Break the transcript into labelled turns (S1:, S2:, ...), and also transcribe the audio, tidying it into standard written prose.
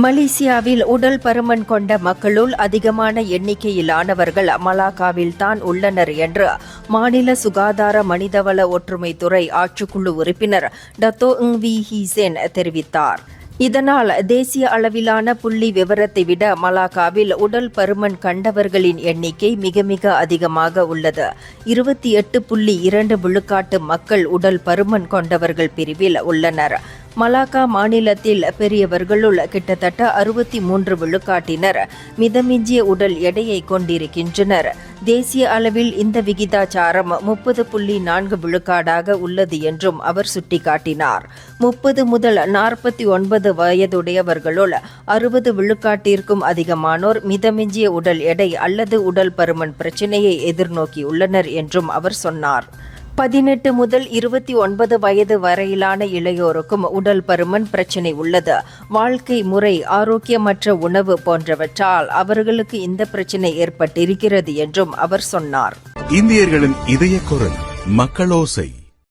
S1: மலேசியாவில் உடல் பருமன் கொண்ட மக்களுள் அதிகமான எண்ணிக்கையிலானவர்கள் மலாக்காவில் தான் உள்ளனர் என்று மாநில சுகாதார மனிதவள ஒற்றுமைத்துறை ஆட்சிக்குழு உறுப்பினர் டத்தோ இங் வி ஹீசென் தெரிவித்தார். இதனால் தேசிய அளவிலான புள்ளி விவரத்தை விட மலாக்காவில் உடல் பருமன் கண்டவர்களின் எண்ணிக்கை மிக மிக அதிகமாக உள்ளது. 28.2 விழுக்காட்டு மக்கள் உடல் பருமன் கொண்டவர்கள் பிரிவில் உள்ளனர். மலாக்கா மாநிலத்தில் பெரியவர்களுள் கிட்டத்தட்ட 63 விழுக்காட்டினர் மிதமிஞ்சிய உடல் எடையை கொண்டிருக்கின்றனர். தேசிய அளவில் இந்த விகிதாச்சாரம் 30.4 விழுக்காடாக உள்ளது என்றும் அவர் சுட்டிக்காட்டினார். 30 முதல் 49 வயதுடையவர்களுள் 60 விழுக்காட்டிற்கும் அதிகமானோர் மிதமிஞ்சிய உடல் எடை அல்லது உடல் பருமன் பிரச்சினையை எதிர்நோக்கியுள்ளனர் என்றும் அவர் சொன்னார். 18 முதல் 29 வயது வரையிலான இளையோருக்கும் உடல் பருமன் பிரச்சினை உள்ளது. வாழ்க்கை முறை, ஆரோக்கியமற்ற உணவு போன்றவற்றால் அவர்களுக்கு இந்த பிரச்சினை ஏற்பட்டிருக்கிறது என்றும் அவர் சொன்னார்.
S2: இந்தியர்களின் இதய குரல் மக்களோசை.